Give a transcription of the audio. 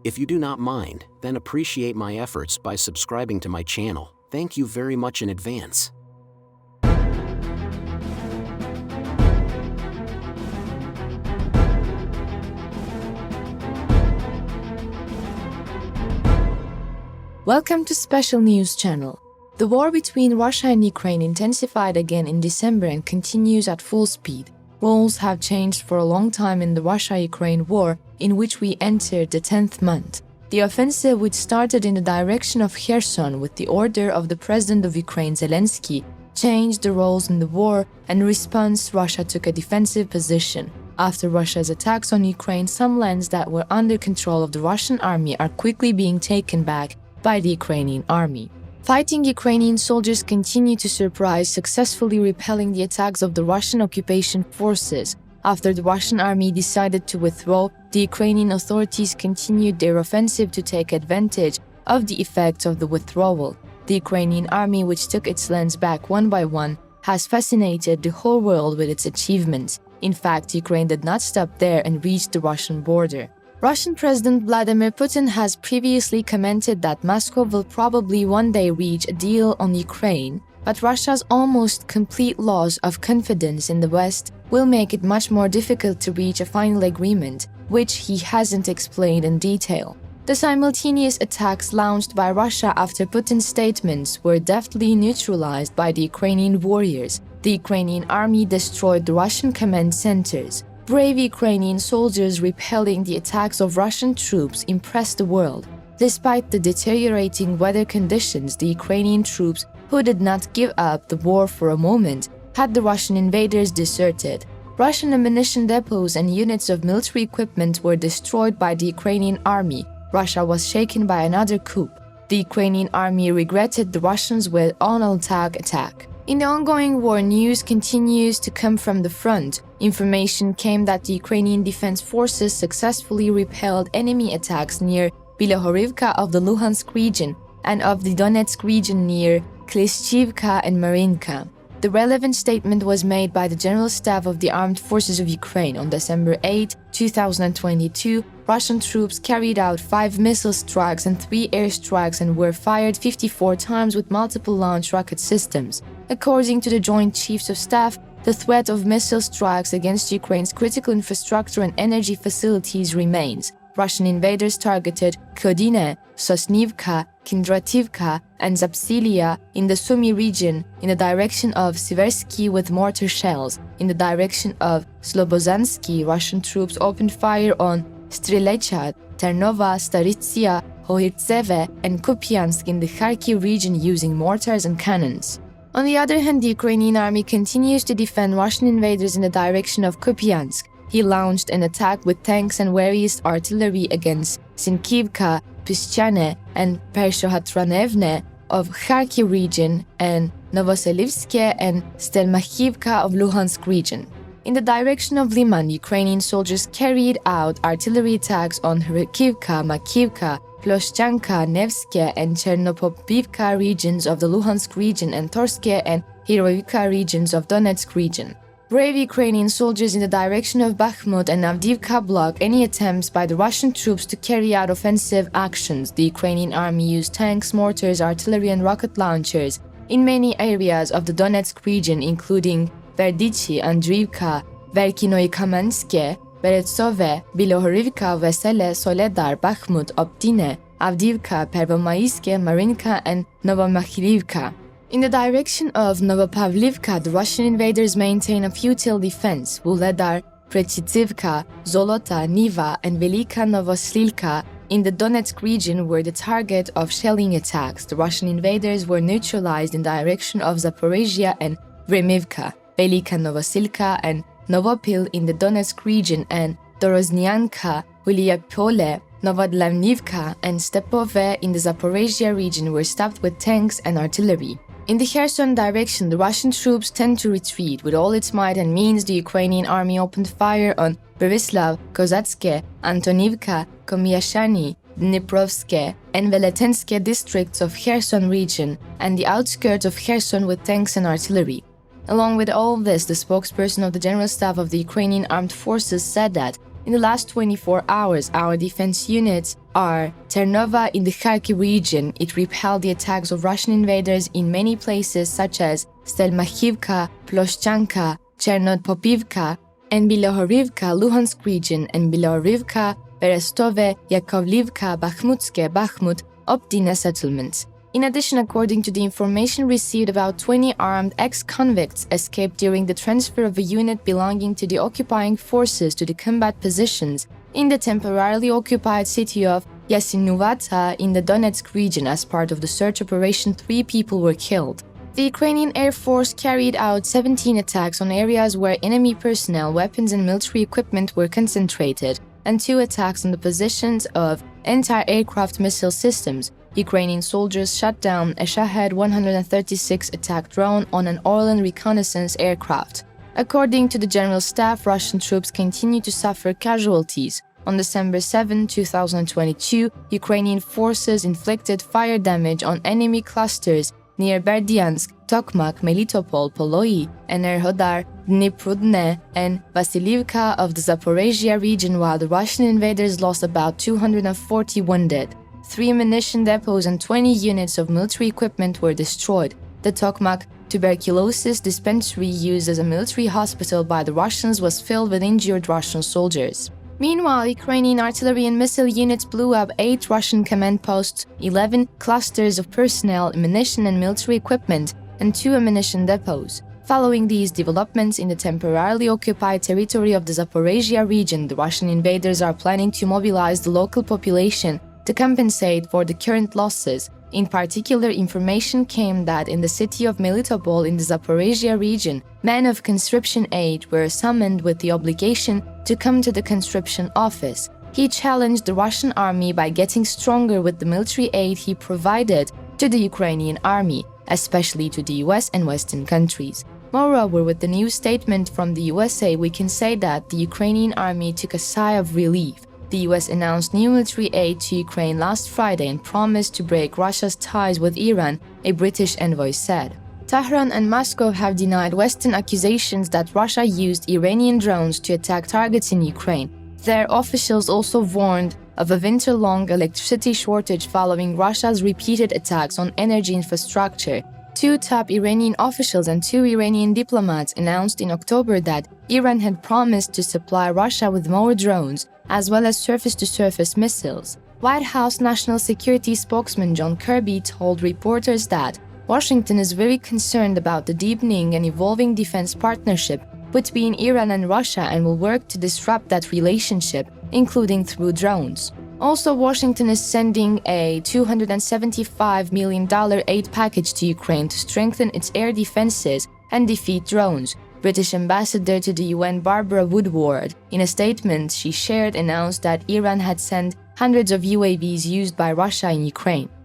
If you do not mind, then appreciate my efforts by subscribing to my channel. Thank you very much in advance. Welcome to Special News Channel. The war between Russia and Ukraine intensified again in December and continues at full speed. Roles have changed for a long time in the Russia-Ukraine war, in which we entered the 10th month. The offensive, which started in the direction of Kherson with the order of the President of Ukraine Zelensky, changed the roles in the war, and in response, Russia took a defensive position. After Russia's attacks on Ukraine, some lands that were under control of the Russian army are quickly being taken back by the Ukrainian army. Fighting Ukrainian soldiers continue to surprise, successfully repelling the attacks of the Russian occupation forces. After the Russian army decided to withdraw, the Ukrainian authorities continued their offensive to take advantage of the effects of the withdrawal. The Ukrainian army, which took its lands back one by one, has fascinated the whole world with its achievements. In fact, Ukraine did not stop there and reached the Russian border. Russian President Vladimir Putin has previously commented that Moscow will probably one day reach a deal on Ukraine, but Russia's almost complete loss of confidence in the West will make it much more difficult to reach a final agreement, which he hasn't explained in detail. The simultaneous attacks launched by Russia after Putin's statements were deftly neutralized by the Ukrainian warriors. The Ukrainian army destroyed the Russian command centers. Brave Ukrainian soldiers repelling the attacks of Russian troops impressed the world. Despite the deteriorating weather conditions, the Ukrainian troops, who did not give up the war for a moment, had the Russian invaders deserted. Russian ammunition depots and units of military equipment were destroyed by the Ukrainian army. Russia was shaken by another coup. The Ukrainian army regretted the Russians with an all-out attack. In the ongoing war, news continues to come from the front. Information came that the Ukrainian defense forces successfully repelled enemy attacks near Bilohorivka of the Luhansk region and of the Donetsk region near Klishchivka and Marinka. The relevant statement was made by the General Staff of the Armed Forces of Ukraine on December 8, 2022. Russian troops carried out 5 missile strikes and 3 airstrikes and were fired 54 times with multiple launch rocket systems. According to the Joint Chiefs of Staff, the threat of missile strikes against Ukraine's critical infrastructure and energy facilities remains. Russian invaders targeted Kodine, Sosnivka, Kindrativka, and Zapsilia in the Sumy region in the direction of Siversky with mortar shells. In the direction of Slobozansky, Russian troops opened fire on Strilechat, Ternova, Staritsia, Hohirtseve, and Kupiansk in the Kharkiv region using mortars and cannons. On the other hand, the Ukrainian army continues to defend Russian invaders in the direction of Kupiansk. He launched an attack with tanks and various artillery against Sinkivka, Pischane, and Pershohatranevne of Kharkiv region and Novoselivske and Stelmachivka of Luhansk region. In the direction of Liman, Ukrainian soldiers carried out artillery attacks on Kharkivka, Makivka, Ploshchanka, Nevske, and Chernopopivka regions of the Luhansk region and Torske and Heroivka regions of Donetsk region. Brave Ukrainian soldiers in the direction of Bakhmut and Avdiivka blocked any attempts by the Russian troops to carry out offensive actions. The Ukrainian army used tanks, mortars, artillery, and rocket launchers in many areas of the Donetsk region, including Verdichi, Andriivka, Verkinoy-Kamenske, Beretsove, Bilohorivka, Vesele, Soledar, Bakhmut, Optine, Avdiivka, Pervomaiske, Marinka, and Novomakhilivka. In the direction of Novopavlivka, the Russian invaders maintain a futile defense. Vuhledar, Prechitsivka, Zolota, Niva, and Velika Novoslilka in the Donetsk region were the target of shelling attacks. The Russian invaders were neutralized in the direction of Zaporizhia and Vremivka, Velika Novosilka and Novopil in the Donetsk region, and Dorozhnyanka, Huliapole, Novodlavnivka, and Stepove in the Zaporizhia region were stopped with tanks and artillery. In the Kherson direction, the Russian troops tend to retreat. With all its might and means, the Ukrainian army opened fire on Beryslav, Kozatske, Antonivka, Komiashani, Dniprovske, and Veletenske districts of Kherson region and the outskirts of Kherson with tanks and artillery. Along with all this, the spokesperson of the General Staff of the Ukrainian Armed Forces said that In the last 24 hours, our defense units are Ternova in the Kharkiv region. It repelled the attacks of Russian invaders in many places such as Stelmachivka, Ploshchanka, Chernodpopivka, and Bilohorivka, Luhansk region, and Bilohorivka, Berestove, Yakovlivka, Bakhmutske, Bakhmut, Optina settlements. In addition, according to the information received, about 20 armed ex-convicts escaped during the transfer of a unit belonging to the occupying forces to the combat positions in the temporarily occupied city of Yasinuvata in the Donetsk region. As part of the search operation, 3 people were killed. The Ukrainian Air Force carried out 17 attacks on areas where enemy personnel, weapons and military equipment were concentrated, and 2 attacks on the positions of anti-aircraft missile systems. Ukrainian soldiers shot down a Shahed 136 attack drone on an Orlan reconnaissance aircraft. According to the General Staff, Russian troops continue to suffer casualties. On December 7, 2022, Ukrainian forces inflicted fire damage on enemy clusters near Berdyansk, Tokmak, Melitopol, Poloi, Enerhodar, Dniprudne, and Vasilivka of the Zaporizhia region, while the Russian invaders lost about 240 wounded. 3 ammunition depots and 20 units of military equipment were destroyed. The Tokmak tuberculosis dispensary, used as a military hospital by the Russians, was filled with injured Russian soldiers. Meanwhile, Ukrainian artillery and missile units blew up 8 Russian command posts, 11 clusters of personnel, ammunition and military equipment, and 2 ammunition depots. Following these developments in the temporarily occupied territory of the Zaporizhia region, the Russian invaders are planning to mobilize the local population to compensate for the current losses. In particular, information came that in the city of Melitopol in the Zaporizhia region, men of conscription age were summoned with the obligation to come to the conscription office. He challenged the Russian army by getting stronger with the military aid he provided to the Ukrainian army, especially to the US and Western countries. Moreover, with the new statement from the USA, we can say that the Ukrainian army took a sigh of relief. The US announced new military aid to Ukraine last Friday and promised to break Russia's ties with Iran, a British envoy said. Tehran and Moscow have denied Western accusations that Russia used Iranian drones to attack targets in Ukraine. Their officials also warned of a winter-long electricity shortage following Russia's repeated attacks on energy infrastructure. 2 top Iranian officials and 2 Iranian diplomats announced in October that Iran had promised to supply Russia with more drones, as well as surface-to-surface missiles. White House National Security spokesman John Kirby told reporters that Washington is very concerned about the deepening and evolving defense partnership between Iran and Russia and will work to disrupt that relationship, including through drones. Also, Washington is sending a $275 million aid package to Ukraine to strengthen its air defenses and defeat drones. British ambassador to the UN Barbara Woodward, in a statement she shared, announced that Iran had sent hundreds of UAVs used by Russia in Ukraine.